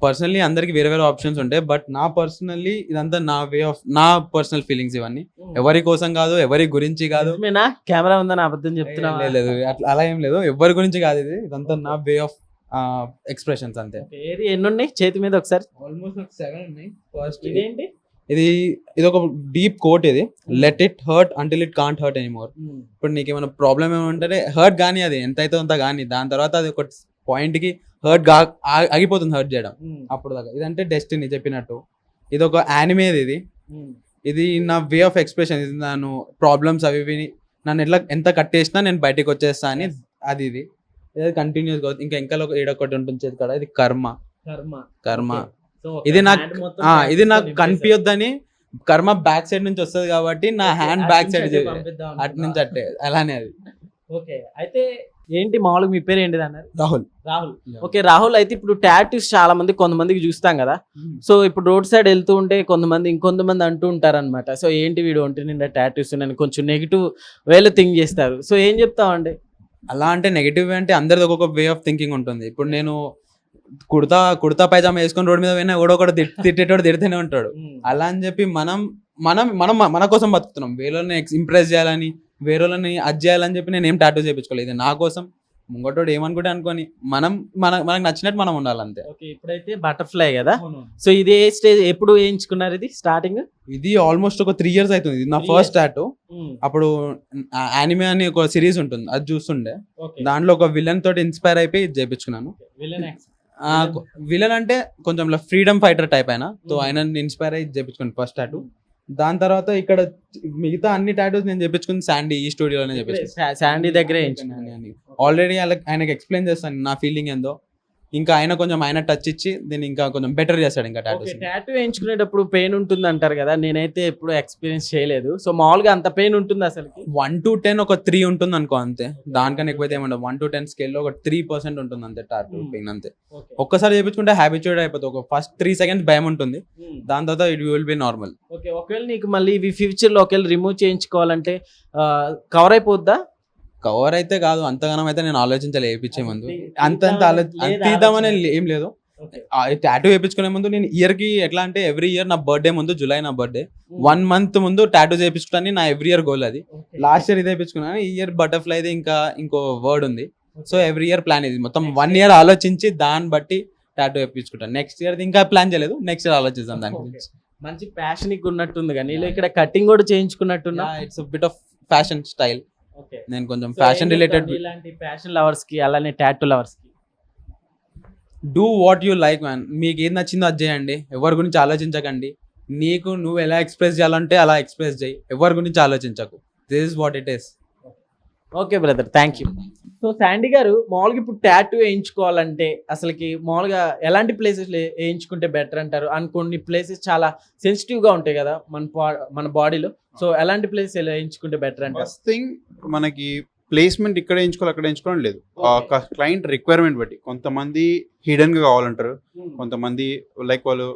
పర్సనల్లీ అందరికి వేరే ఆప్షన్స్ ఉంటాయి. బట్ నా పర్సనల్లీ ఇదంతా నా వే ఆఫ్, నా పర్సనల్ ఫీలింగ్స్. ఇవన్నీ ఎవరి కోసం కాదు, ఎవరి గురించి కాదు. కెమెరా ఉందని అబద్ధం చెప్తున్నా? లేదు, అలా ఏం లేదు. ఎవరి గురించి కాదు. ఇదంతా నా వే ఆఫ్ ఎక్స్ప్రెషన్స్ అంతే. ఏది ఎన్ని ఉన్నాయి చేతి మీద? ఒకసారి. ఆల్మోస్ట్ 7 ఉన్నాయి. ఫస్ట్ ఇదేంటి? ఇది ఒక డీప్ కోట్. ఇది let it hurt until it can't hurt anymore. ఇప్పుడు నీకు ఏమైనా ప్రాబ్లం ఏమంటే హర్ట్ కానీ, అది ఎంత అయితే అంత కానీ, దాని తర్వాత అది ఒక పాయింట్ కి హర్ట్ ఆగిపోతుంది హర్ట్ చేయడం. అప్పుడు దాకా. ఇదంటే డెస్టినీ చెప్పినట్టు. ఇది ఒక యానిమే. ఇది నా వే ఆఫ్ ఎక్స్ప్రెషన్. ఇది నన్ను ప్రాబ్లమ్స్ అవి నన్ను ఎంత కట్టేసినా నేను బయటకు వచ్చేస్తా అని. ఇది కంటిన్యూస్ గా. ఇంకా ఏడొకటి ఉంటుంది కదా, ఇది కర్మ. ఇది నాకు కనిపించొద్దని. కర్మ బ్యాక్ సైడ్ నుంచి వస్తుంది కాబట్టి నా హ్యాండ్ బ్యాక్ సైడ్ అటు నుంచి అట్టే అలానే అది. ఓకే, అయితే ఏంటి మామూలుగా మీ పేరు ఏంటిది అన్నారు? రాహుల్. ఓకే రాహుల్, అయితే ఇప్పుడు టాటూస్ చాలా మంది, కొంతమందికి చూస్తాం కదా. సో ఇప్పుడు రోడ్ సైడ్ వెళ్తూ ఉంటే ఇంకొంతమంది అంటూ ఉంటారు అనమాట. సో ఏంటి వీడు ఒంటి నిండా టాటూస్ నేను కొంచెం నెగిటివ్ వేలో థింక్ చేస్తారు. సో ఏం చెప్తామండి? అలా అంటే నెగిటివ్ అంటే అందరిది ఒక్కొక్క వే ఆఫ్ థింకింగ్ ఉంటుంది. ఇప్పుడు నేను కుర్తా పైజామా వేసుకొని రోడ్ మీద పోయినా ఒకటి తిట్టేటోడు తిడితేనే ఉంటాడు. అలా అని చెప్పి మనం మన కోసం బతుకుతున్నాం. వేరేని ఇంప్రెస్ చేయాలని, వేరేని అది చేయాలని చెప్పి నేను ఏం టాటూ చేయించుకోలేదు. ఇది నా కోసం. ముంగటోడు ఏమనుకుంటే అనుకోని మనకు నచ్చినట్టు మనం ఉండాలి అంతే. ఓకే, ఇప్పుడైతే బటర్ఫ్లై కదా. సో ఇది ఏ స్టేజ్, ఎప్పుడు వేయించుకున్నారు ఇది స్టార్టింగ్? ఇది ఆల్మోస్ట్ ఒక 3 years అవుతుంది. ఇది నా ఫస్ట్ టాటూ. అప్పుడు యానిమే అని ఒక సిరీస్ ఉంటుంది, అది చూస్తుండే. దాంట్లో ఒక విలన్ తోటి ఇన్స్పైర్ అయిపోయి ఇది చేయించుకున్నాను. విలన్ అంటే కొంచెం ఫ్రీడమ్ ఫైటర్ టైప్ అయినా. సో ఆయన ఇన్స్పైర్ అయ్యి చేయించుకున్నాను ఫస్ట్ టాటూ. దాని తర్వాత ఇక్కడ మిగతా అన్ని టాటూస్ నేను చేయించుకుని శాండీ ఈ స్టూడియోలోనే చేయించుకున్నాను. శాండీ దగ్గరే ఆల్రెడీ ఆయనకి ఎక్స్ప్లెయిన్ చేస్తాను నా ఫీలింగ్ ఏందో. ఇంకా ఆయన టచ్ ఇచ్చి దీన్ని ఇంకా కొంచెం బెటర్ చేస్తాడు. ఇంకా టాటూ వేయించుకునేటప్పుడు పెయిన్ ఉంటుంది అంటారు కదా, నేనైతే ఎప్పుడు ఎక్స్పీరియన్స్ చేయలేదు. సో మామూలుగా అంత పెయిన్ ఉంటుంది అసలు? 1 to 10 ఒక 3 ఉంటుంది అనుకో అంతే. దానికన్నా ఎక్కువైతే ఏమంటారు 1 to 10 స్కేల్లో ఒక 3% ఉంటుంది అంతే టాటూ పెయిన్ అంతే. ఒక్కసారి చేయించుకుంటే హ్యాబిచ్యూడ్ అయిపోతుంది. ఒక ఫస్ట్ 3 seconds భయం ఉంటుంది, దాని తర్వాత it will be normal. Okay, ఒకవేళ నీకు మళ్ళీ ఇవి ఫ్యూచర్ లో ఒకవేళ రిమూవ్ చేయించుకోవాలంటే కవర్ అయిపోద్దా? కవర్ అయితే కాదు, అంతగానం అయితే నేను ఆలోచించాలి వేయించే ముందు. అంత తీద్దామని ఏం లేదు. టాటూ వేయించుకునే ముందు నేను ఇయర్ కి ఎట్లా అంటే ఎవ్రీ ఇయర్ నా బర్త్డే ముందు, జూలై నా బర్త్డే 1 month ముందు టాటూ చేయించుకుంటాను. నా ఎవ్రీ ఇయర్ గోల్ అది. లాస్ట్ ఇయర్ ఇది వేయించుకున్నాను. ఈ ఇయర్ బటర్ఫ్లై ఇంకో వర్డ్ ఉంది. సో ఎవ్రీ ఇయర్ ప్లాన్ ఇది. మొత్తం 1 year ఆలోచించి దాన్ని బట్టి టాటూ వేయించుకుంటాను. నెక్స్ట్ ఇయర్ ఇంకా ప్లాన్ చేయలేదు, నెక్స్ట్ ఇయర్ ఆలోచిస్తాం దాని గురించి. మంచి ప్యాషన్ ఉన్నట్టుంది కానీ ఇక్కడ కటింగ్ కూడా చేయించుకున్నట్టున్నా. It's bit of fashion style. Okay నేను కొంచెం ఫ్యాషన్ రిలేటెడ్ ఇలాంటి ఫ్యాషన్ లవర్స్ కి అలానే టాటూ లవర్స్ కి do what you like man. మీకు ఏది నచ్చిందో అది చేయండి, ఎవరి గురించి ఆలోచించకండి. నీకు నువ్వు ఎలా ఎక్స్ప్రెస్ చేయాలంటే అలా ఎక్స్ప్రెస్ చేయి, ఎవరి గురించి ఆలోచించకు. This is what it is. Okay brother, thank you. So Sandy గారు, మామూలుగా ఇప్పుడు టాటూ వేయించుకోవాలంటే అసలుకి మామూలుగా ఎలాంటి ప్లేసెస్ వేయించుకుంటే బెటర్ అంటారు? అండ్ కొన్ని ప్లేసెస్ చాలా సెన్సిటివ్ గా ఉంటాయి కదా మన బాడీలో. సో ఎలాంటి ప్లేసెస్ వేయించుకుంటే బెటర్ అంటారు? ఫస్ట్ థింగ్ మనకి ప్లేస్మెంట్ ఇక్కడ వేయించుకోవాలి అక్కడ వేయించుకోవడం లేదు. క్లయింట్ రిక్వైర్మెంట్ బట్టి కొంతమంది హిడెన్ గా కావాలంటారు, కొంతమంది లైక్ వాళ్ళు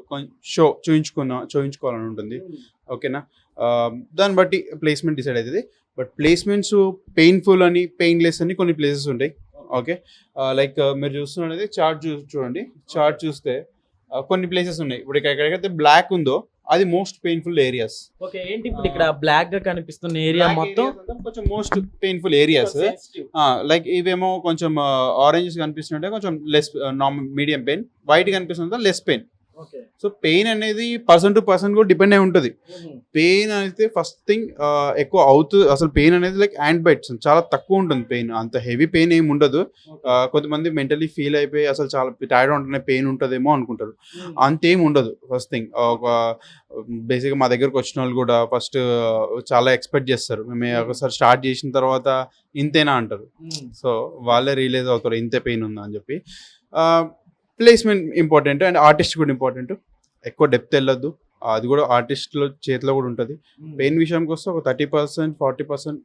చూయించుకోవాలని ఉంటుంది. ఓకేనా, దాన్ని బట్టి ప్లేస్మెంట్ డిసైడ్ అవుతుంది. బట్ ప్లేస్మెంట్స్ పెయిన్ఫుల్ అని పెయిన్లెస్ అని కొన్ని ప్లేసెస్ ఉంటాయి. ఓకే, లైక్ మీరు చూస్తున్నది చార్ట్ చూడండి. చార్ట్ చూస్తే కొన్ని ప్లేసెస్ ఉన్నాయి. ఇప్పుడు ఎక్కడైతే బ్లాక్ ఉందో అది మోస్ట్ పెయిన్ఫుల్ ఏరియాస్. ఓకే, ఏంటి ఇప్పుడు ఇక్కడ బ్లాక్ గా కనిపిస్తున్న ఏరియా మొత్తం కొంచెం మోస్ట్ పెయిన్ఫుల్ ఏరియాస్. లైక్ ఇవేమో కొంచెం ఆరెంజెస్ కనిపిస్తుంటే కొంచెం లెస్ మీడియం పెయిన్, వైట్ కనిపిస్తుంటే లెస్ పెయిన్. సో పెయిన్ అనేది పర్సన్ టు పర్సన్ కూడా డిపెండ్ అయి ఉంటుంది. పెయిన్ అయితే ఫస్ట్ థింగ్ ఎక్కువ అవుతుంది. అసలు పెయిన్ అనేది లైక్ హ్యాండ్ బైట్స్ చాలా తక్కువ ఉంటుంది పెయిన్, అంత హెవీ పెయిన్ ఏమి ఉండదు. కొంతమంది మెంటలీ ఫీల్ అయిపోయి అసలు చాలా టైర్డ్ ఉంటేనే పెయిన్ ఉంటుందేమో అనుకుంటారు, అంతేం ఉండదు. ఫస్ట్ థింగ్ ఒక బేసిక్గా మా దగ్గరకు వచ్చిన వాళ్ళు కూడా ఫస్ట్ చాలా ఎక్స్పెక్ట్ చేస్తారు. మేము ఒకసారి స్టార్ట్ చేసిన తర్వాత ఇంతేనా అంటారు. సో వాళ్ళే రియలైజ్ అవుతారు ఇంతే పెయిన్ ఉందా అని చెప్పి. ప్లేస్మెంట్ ఇంపార్టెంట్ అండ్ ఆర్టిస్ట్ కూడా ఇంపార్టెంట్. ఎక్కువ డెప్త్ వెళ్ళొద్దు, అది కూడా ఆర్టిస్ట్లో చేతిలో కూడా ఉంటుంది. పెయిన్ విషయంకి వస్తే ఒక 30% 40%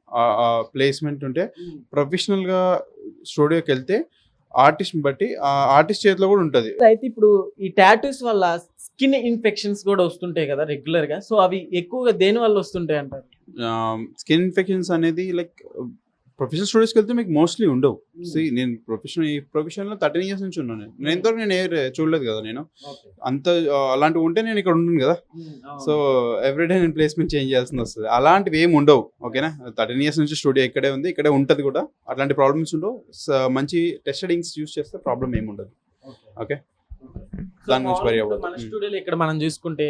ప్లేస్మెంట్ ఉంటే ప్రొఫెషనల్గా స్టూడియోకి వెళ్తే ఆర్టిస్ట్ బట్టి ఆర్టిస్ట్ చేతిలో కూడా ఉంటుంది. అయితే ఇప్పుడు ఈ టాటూస్ వల్ల స్కిన్ ఇన్ఫెక్షన్స్ కూడా వస్తుంటాయి కదా రెగ్యులర్ గా. సో అవి ఎక్కువగా దేని వల్ల వస్తుంటాయి అంటారు? స్కిన్ ఇన్ఫెక్షన్స్ అనేది లైక్ ప్రొఫెషనల్ స్టూడియోస్కి వెళ్తే మీకు మోస్ట్లీ ఉండవు. నేను ఈ ప్రొఫెషన్లో 13 years నుంచి ఉన్నాను. నేను ఎంతవరకు నేను చూడలేదు కదా. నేను అంత అలాంటివి ఉంటే నేను ఇక్కడ ఉంటాను కదా. సో ఎవ్రీడే నేను ప్లేస్మెంట్ చేంజ్ చేయాల్సి వస్తుంది. అలాంటివి ఏమి ఉండవు. ఓకేనా, 13 years నుంచి స్టూడియో ఇక్కడే ఉంది, ఇక్కడే ఉంటుంది కూడా. అట్లాంటి ప్రాబ్లమ్స్ ఉండవు. మంచి టెస్టెడ్ ఇంక్స్ యూస్ చేస్తే ప్రాబ్లం ఏమి ఉండదు. ఓకే, దాని నుంచి వరి అవ్వదు. మన స్టూడియోలో ఇక్కడ మనం చూసుకుంటే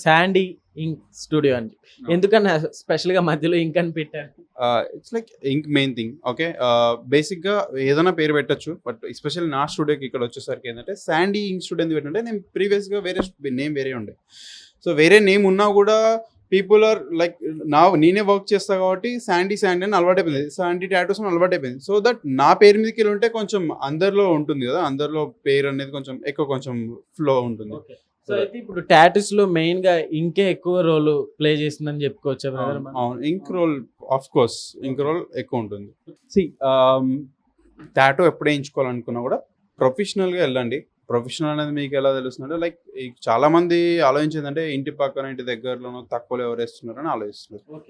శాండీ ఇంక్ స్టూడియో అని, ఎందుకన్నా స్పెషల్ గా మధ్యలో ఇంక్ అని పెట్టారు? It's like ink main thing. Okay, basic గా ఏదైనా పేరు పెట్టచ్చు, బట్ ఎస్పెషల్లీ నా స్టూడియోకి ఇక్కడ వచ్చేసరికి ఏంటంటే శాండీ ఇంక్ స్టూడియో ఎందుకు పెట్టంటే, నేను ప్రీవియస్ గా వేరే నేమ్ వేరే ఉండే. సో వేరే నేమ్ ఉన్నా కూడా పీపుల్ ఆర్ లైక్ నేనే వర్క్ చేస్తా కాబట్టి శాండీ అని అలవాటు అయిపోయింది, శాండీ టాటూస్ అని అలవాటు అయిపోయింది. సో దట్ నా పేరు మీదకి వెళ్ళి ఉంటే కొంచెం అందరిలో ఉంటుంది కదా, అందరిలో పేరు అనేది కొంచెం ఎక్కువ కొంచెం ఫ్లో ఉంటుంది. సో అయితే ఇప్పుడు టాటూస్ లో మెయిన్ గా ఇంకే ఎక్కువ రోల్ ప్లే చేస్తుందని చెప్పుకోవచ్చు. అవును, ink role of course ink role ఎక్కువ ఉంటుంది. టాటూ ఎప్పుడు వేయించుకోవాలనుకున్నా కూడా ప్రొఫెషనల్గా వెళ్ళండి. ప్రొఫెషనల్ అనేది మీకు ఎలా తెలుస్తుందంటే, లైక్ చాలా మంది ఆలోచించేదంటే ఇంటి పక్కన ఇంటి దగ్గరలోనో తక్కువలో ఎవరు వేస్తున్నారని ఆలోచిస్తున్నారు.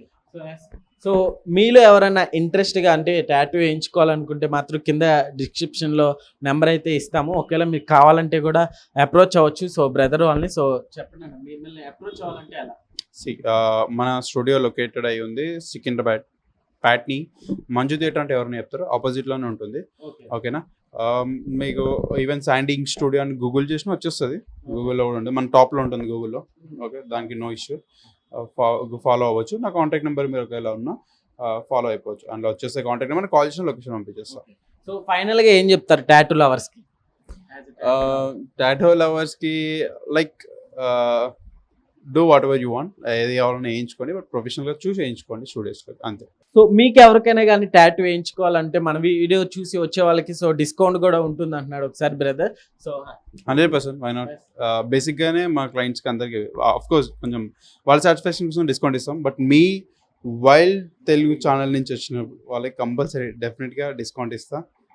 సో మీలో ఎవరైనా ఇంట్రెస్ట్గా అంటే టాటూ వేయించుకోవాలనుకుంటే మాత్రం కింద డిస్క్రిప్షన్లో నెంబర్ అయితే ఇస్తాము. ఒకవేళ మీకు కావాలంటే కూడా అప్రోచ్ అవ్వచ్చు. సో బ్రదర్ వాళ్ళని, సో చెప్పండి మిమ్మల్ని అప్రోచ్ అవ్వాలంటే ఎలా? మన స్టూడియో లొకేటెడ్ అయి ఉంది సికింద్రాబాద్ ప్యాట్నీ. మంజు థియేటర్ అంటే ఎవరైనా చెప్తారు, ఆపోజిట్లోనే ఉంటుంది. ఓకేనా, మీకు ఈవెన్ శాండీ ఇంక్ స్టూడియో అని గూగుల్ చేసినా వచ్చేస్తుంది. గూగుల్లో కూడా ఉంటుంది, మన టాప్లో ఉంటుంది గూగుల్లో. ఓకే, దానికి నో ఇష్యూ, ఫాలో అవ్వచ్చు. నా కాంటాక్ట్ నెంబర్ మీరు ఒకవేళ ఉన్నా ఫాలో అయిపోవచ్చు. అందులో వచ్చేస్తే కాంటాక్ట్ నెంబర్, కాల్ చేసిన లొకేషన్ పంపించేస్తాను. సో ఫైనల్గా ఏం చెప్తారు టాటూ లవర్స్కి? టాటూ లవర్స్కి like do whatever you want, ఏది కావాలని వేయించుకోండి, బట్ ప్రొఫెషనల్గా చూసి వేయించుకోండి స్టూడియోస్కి, అంతే. సో మీకు ఎవరికైనా కానీ టాటూ వేయించుకోవాలంటే మన వీడియో చూసి వచ్చే వాళ్ళకి సో డిస్కౌంట్ కూడా ఉంటుంది అంటున్నాడు ఒకసారి బ్రదర్. So 100% why not. బేసిక్గానే మా క్లయింట్స్కి అందరికీ ఆఫ్ కోర్స్ కొంచెం వాళ్ళ సాటిస్ఫాక్షన్ కోసం డిస్కౌంట్ ఇస్తాం, but me wild Telugu channel నుంచి వచ్చిన వాళ్ళకి కంపల్సరీ డెఫినెట్గా డిస్కౌంట్ ఇస్తాం.